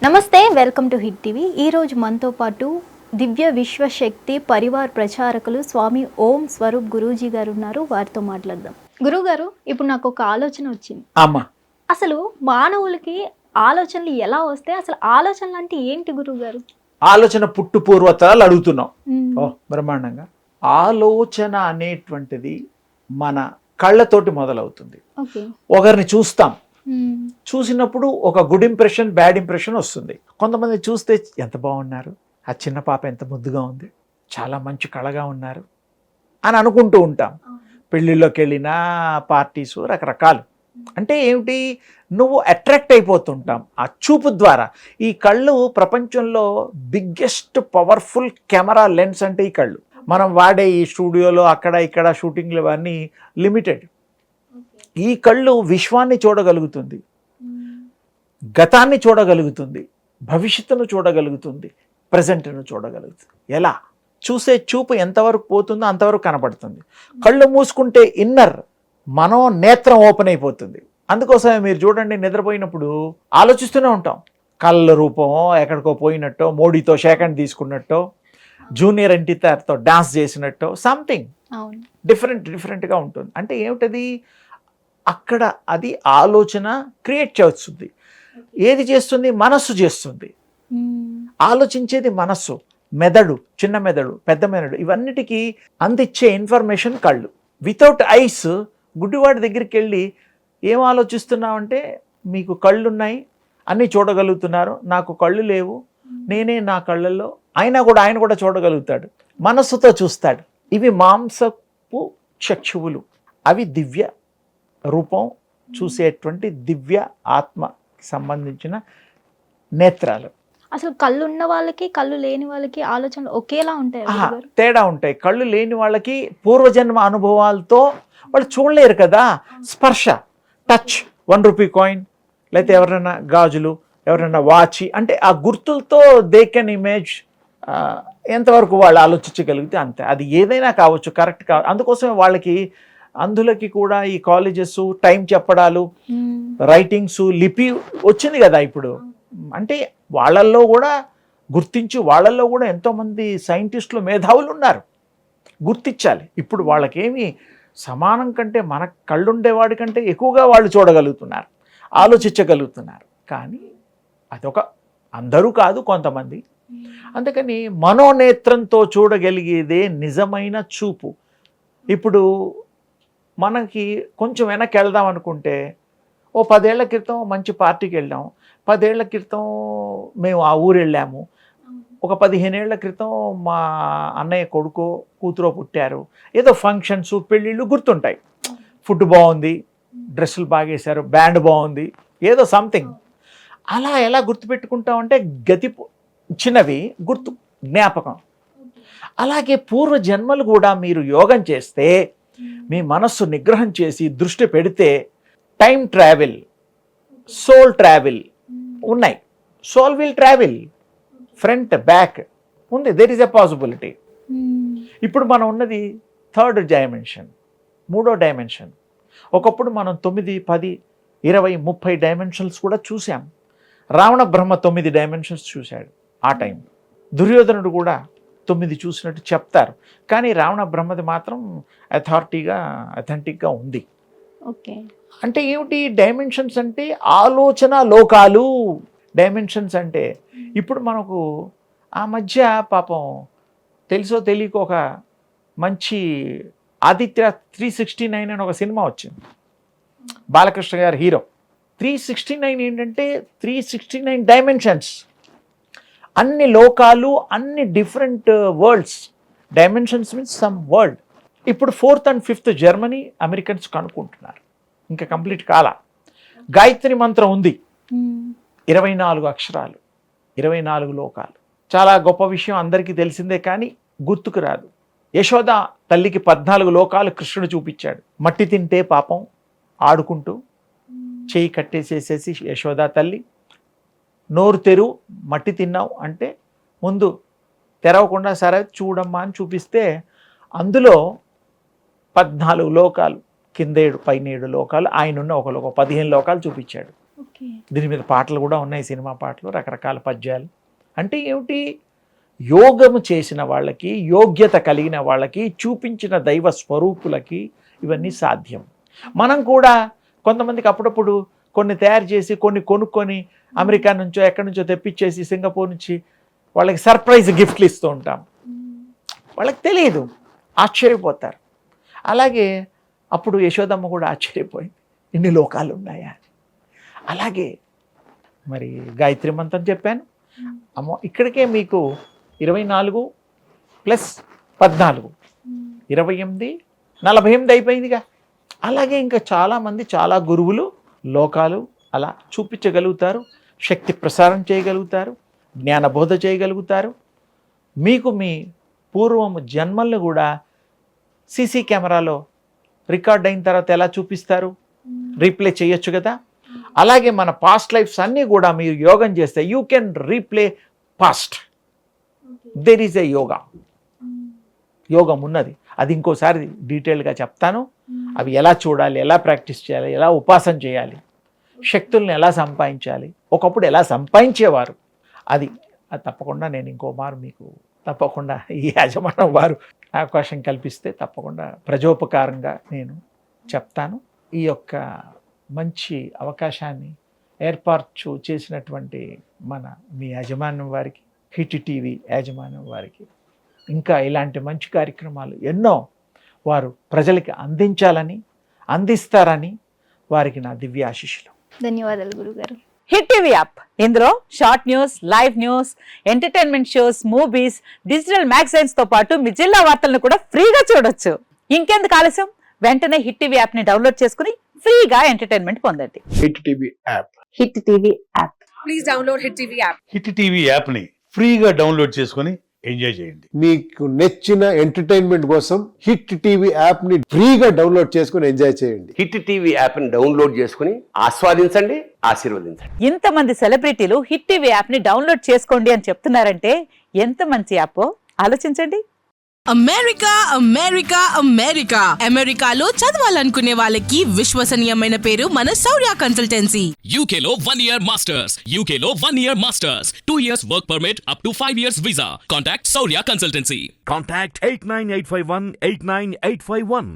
నమస్తే, welcome to hit TV. ఈరోజు మనతో పాటు దివ్య విశ్వశక్తి పరివార్ ప్రచారకులు స్వామి ఓం స్వరూప్ గురూజీ గారు ఉన్నారు. వారితో మాట్లాడదాం. గురుగారు, ఇప్పుడు నాకు ఒక ఆలోచన వచ్చింది. అమ్మా, అసలు మానవులకి ఆలోచనలు ఎలా వస్తాయి? అసలు ఆలోచనలు అంటే ఏంటి గురుగారు? ఆలోచన పుట్టు పూర్వతరాలు అడుగుతున్నాం. బ్రహ్మాండంగా. ఆలోచన అనేటువంటిది మన కళ్ళతోటి మొదలవుతుంది. ఒకరిని చూస్తాం, చూసినప్పుడు ఒక గుడ్ ఇంప్రెషన్, బ్యాడ్ ఇంప్రెషన్ వస్తుంది. కొంతమంది చూస్తే ఎంత బాగున్నారు, ఆ చిన్న పాప ఎంత ముద్దుగా ఉంది, చాలా మంచి కళగా ఉన్నారు అని అనుకుంటూ ఉంటాం. పెళ్ళిళ్ళకి వెళ్ళినా, పార్టీస్, రకరకాలు. అంటే ఏమిటి, నువ్వు అట్రాక్ట్ అయిపోతుంటాం ఆ చూపు ద్వారా. ఈ కళ్ళు ప్రపంచంలో బిగ్గెస్ట్ పవర్ఫుల్ కెమెరా లెన్స్ అంటే ఈ కళ్ళు. మనం వాడే ఈ స్టూడియోలో అక్కడ ఇక్కడ షూటింగ్లు అవన్నీ లిమిటెడ్. ఈ కళ్ళు విశ్వాన్ని చూడగలుగుతుంది, గతాన్ని చూడగలుగుతుంది, భవిష్యత్తును చూడగలుగుతుంది, ప్రజెంట్ను చూడగలుగుతుంది. ఎలా? చూసే చూపు ఎంతవరకు పోతుందో అంతవరకు కనపడుతుంది. కళ్ళు మూసుకుంటే ఇన్నర్ మనో నేత్రం ఓపెన్ అయిపోతుంది. అందుకోసమే మీరు చూడండి, నిద్రపోయినప్పుడు ఆలోచిస్తూనే ఉంటాం. కళ్ళ రూపమో ఎక్కడికో పోయినట్టో, మోడీతో షేకండ్ తీసుకున్నట్టో, జూనియర్ ఎన్టీఆర్తో డాన్స్ చేసినట్టో, సంథింగ్ డిఫరెంట్గా ఉంటుంది. అంటే ఏమిటది, అక్కడ అది ఆలోచన క్రియేట్ చేస్తుంది. ఏది చేస్తుంది? మనస్సు చేస్తుంది. ఆలోచించేది మనస్సు, మెదడు, చిన్న మెదడు, పెద్ద మెదడు, ఇవన్నిటికీ అందించే ఇన్ఫర్మేషన్ కళ్ళు. వితౌట్ ఐస్ గుడ్డివాడి దగ్గరికి వెళ్ళి ఏం ఆలోచిస్తున్నావంటే, మీకు కళ్ళున్నాయి, అన్నీ చూడగలుగుతున్నారు, నాకు కళ్ళు లేవు, నేనే నా కళ్ళల్లో, ఆయన కూడా చూడగలుగుతాడు, మనస్సుతో చూస్తాడు. ఇవి మాంసపు చక్షువులు, అవి దివ్య రూపం చూసేటువంటి దివ్య ఆత్మకి సంబంధించిన నేత్రాలు. అసలు కళ్ళు ఉన్న వాళ్ళకి, కళ్ళు లేని వాళ్ళకి ఆలోచనలు ఒకేలా ఉంటాయి? తేడా ఉంటాయి. కళ్ళు లేని వాళ్ళకి పూర్వజన్మ అనుభవాలతో వాళ్ళు చూడలేరు కదా. స్పర్శ, టచ్, 1 రూపీ కాయిన్, లేకపోతే ఎవరైనా గాజులు, ఎవరైనా వాచి, అంటే ఆ గుర్తులతో దే కెన్ ఇమేజ్. ఎంతవరకు వాళ్ళు ఆలోచించగలిగితే అంతే. అది ఏదైనా కావచ్చు, కరెక్ట్ కావచ్చు. అందుకోసమే వాళ్ళకి, అందులకి కూడా ఈ కాలేజెస్, టైం చెప్పడాలు, రైటింగ్స్, లిపి వచ్చింది కదా ఇప్పుడు. అంటే వాళ్ళల్లో కూడా గుర్తించి, వాళ్ళల్లో కూడా ఎంతోమంది సైంటిస్టులు, మేధావులు ఉన్నారు, గుర్తించాలి. ఇప్పుడు వాళ్ళకేమి సమానం కంటే, మన కళ్ళుండేవాడి కంటే ఎక్కువగా వాళ్ళు చూడగలుగుతున్నారు, ఆలోచించగలుగుతున్నారు. కానీ అదొక, అందరూ కాదు, కొంతమంది. అందుకని మనోనేత్రంతో చూడగలిగేదే నిజమైన చూపు. ఇప్పుడు మనకి కొంచెం వెనక్కి వెళ్దాం అనుకుంటే, ఓ 10 ఏళ్ల క్రితం మంచి పార్టీకి వెళ్ళాం, 10 ఏళ్ల క్రితం మేము ఆ ఊరు వెళ్ళాము, ఒక 15 ఏళ్ల క్రితం మా అన్నయ్య కొడుకో కూతురో పుట్టారు, ఏదో ఫంక్షన్స్, పెళ్ళిళ్ళు గుర్తుంటాయి. ఫుడ్ బాగుంది, డ్రెస్సులు బాగేశారు, బ్యాండ్ బాగుంది, ఏదో సంథింగ్. అలా ఎలా గుర్తుపెట్టుకుంటామంటే, గతి చిన్నవి గుర్తు, జ్ఞాపకం. అలాగే పూర్వ జన్మలు కూడా మీరు యోగం చేస్తే, మీ మనస్సు నిగ్రహం చేసి దృష్టి పెడితే, టైం ట్రావెల్, సోల్ ట్రావెల్ ఉన్నాయి. Soul will travel front back ఉంది. There is a possibility. ఇప్పుడు మనం ఉన్నది 3rd డైమెన్షన్, 3వ డైమెన్షన్. ఒకప్పుడు మనం 9, 10, 20, 30 డైమెన్షన్స్ కూడా చూసాం. రావణ బ్రహ్మ 9 డైమెన్షన్స్ చూశాడు ఆ టైం. దుర్యోధనుడు కూడా 9 చూసినట్టు చెప్తారు. కానీ రావణ బ్రహ్మది మాత్రం అథెంటిక్గా ఉంది. ఓకే. అంటే ఏమిటి డైమెన్షన్స్ అంటే? ఆలోచన లోకాలు డైమెన్షన్స్ అంటే. ఇప్పుడు మనకు ఆ మధ్య పాపం తెలుసో తెలియక ఒక మంచి ఆదిత్య 369 అని ఒక సినిమా వచ్చింది, బాలకృష్ణ గారు హీరో. 369 ఏంటంటే 369 డైమెన్షన్స్, అన్ని లోకాలు, అన్ని different world's. Dimensions means some world. ఇప్పుడు 4th and 5th Germany, Americans కనుక్కుంటున్నారు, ఇంకా కంప్లీట్ కాల. గాయత్రి మంత్రం ఉంది, 24 అక్షరాలు, 24 లోకాలు. చాలా గొప్ప విషయం, అందరికీ తెలిసిందే, కానీ గుర్తుకు రాదు. యశోద తల్లికి 14 లోకాలు కృష్ణుడు చూపించాడు. మట్టి తింటే పాపం ఆడుకుంటూ చేయి కట్టేసేసేసి యశోద తల్లి, నోరు తెరువు, మట్టి తిన్నావు అంటే ముందు తెరవకుండా సరే చూడమ్మా అని చూపిస్తే, అందులో 14 లోకాలు, కింద 7 పైన 7 లోకాలు, ఆయన ఉన్న ఒక 15 లోకాలు చూపించాడు. దీని మీద పాటలు కూడా ఉన్నాయి, సినిమా పాటలు, రకరకాల పద్యాలు. అంటే ఏమిటి, యోగము చేసిన వాళ్ళకి, యోగ్యత కలిగిన వాళ్ళకి, చూపించిన దైవ స్వరూపులకి ఇవన్నీ సాధ్యం. మనం కూడా కొంతమందికి అప్పుడప్పుడు కొన్ని తయారు చేసి కొన్ని కొనుక్కొని అమెరికా నుంచో ఎక్కడి నుంచో తెప్పించేసి సింగపూర్ నుంచి వాళ్ళకి సర్ప్రైజ్ గిఫ్ట్లు ఇస్తూ ఉంటాం. వాళ్ళకి తెలియదు, ఆశ్చర్యపోతారు. అలాగే అప్పుడు యశోదమ్మ కూడా ఆశ్చర్యపోయింది, ఇన్ని లోకాలు ఉన్నాయా అని. అలాగే మరి గాయత్రి మంత్రం చెప్పాను. అమ్మో, ఇక్కడికే మీకు 24 + 14 28, 48 అయిపోయిందిగా. అలాగే ఇంకా చాలామంది, చాలా గురువులు లోకాలు అలా చూపించగలుగుతారు, శక్తి ప్రసారం చేయగలుగుతారు, జ్ఞానబోధ చేయగలుగుతారు. మీకు మీ పూర్వము జన్మలను కూడా సీసీ కెమెరాలో రికార్డ్ అయిన తర్వాత ఎలా చూపిస్తారు, రీప్లే చేయొచ్చు కదా. అలాగే మన పాస్ట్ లైఫ్స్ అన్నీ కూడా మీరు యోగం చేస్తే you can replay past. There is a యోగం ఉన్నది. అది ఇంకోసారి డీటెయిల్గా చెప్తాను. అవి ఎలా చూడాలి, ఎలా ప్రాక్టీస్ చేయాలి, ఎలా ఉపాసన చేయాలి, శక్తుల్ని ఎలా సంపాదించాలి, ఒకప్పుడు ఎలా సంపాదించేవారు, అది తప్పకుండా నేను ఇంకో మారు మీకు తప్పకుండా ఈ యజమానం వారు అవకాశం కల్పిస్తే తప్పకుండా ప్రజోపకారంగా నేను చెప్తాను. ఈ యొక్క మంచి అవకాశాన్ని ఏర్పాటు చేసినటువంటి మీ యాజమాన్యం వారికి, హిట్ టీవీ యాజమాన్యం వారికి ఇంకా ఇలాంటి మంచి కార్యక్రమాలు ఎన్నో వారు ప్రజలకి అందిస్తారని వారికి నా దివ్య ఆశీస్సులు. ధన్యవాదాలు గురుగారు. హిట్ టీవీ యాప్, ఇందులో short news, live news, entertainment shows, movies, digital magazines తో పాటు మీ జిల్లా వార్తలను కూడా ఫ్రీగా చూడొచ్చు. ఇంకెందుకు ఆలస్యం, వెంటనే హిట్ టీవీ యాప్ ని డౌన్లోడ్ చేసుకుని ఫ్రీగా ఎంటర్టైన్మెంట్ పొందండి. Hit TV app. Hit TV app. Please download hit TV app. Hit TV యాప్ని ఫ్రీగా డౌన్లోడ్ చేసుకొని ఎంజాయ్ చేయండి. మీకు నచ్చిన ఎంటర్టైన్మెంట్ కోసం హిట్ టీవీ యాప్ ని ఫ్రీగా డౌన్లోడ్ చేసుకుని ఎంజాయ్ చేయండి. హిట్ టీవీ యాప్ ని డౌన్లోడ్ చేసుకుని ఆస్వాదించండి, ఆశీర్వదించండి. ఇంతమంది సెలబ్రిటీలు హిట్ టీవీ యాప్ ని డౌన్లోడ్ చేసుకోండి అని చెప్తున్నారంటే ఎంత మంచి యాప్ ఆలోచించండి. అమెరికా అమెరికా అమెరికా అమెరికాలో చదవాలనుకునే వాళ్ళకి విశ్వసనీయమైన పేరు మన శౌర్య కన్సల్టెన్సీ. UK లో 1 year masters. UK లో 1 year masters. 2 years work permit up to 5 years visa. Contact Saurya Consultancy. Contact 89851 89851.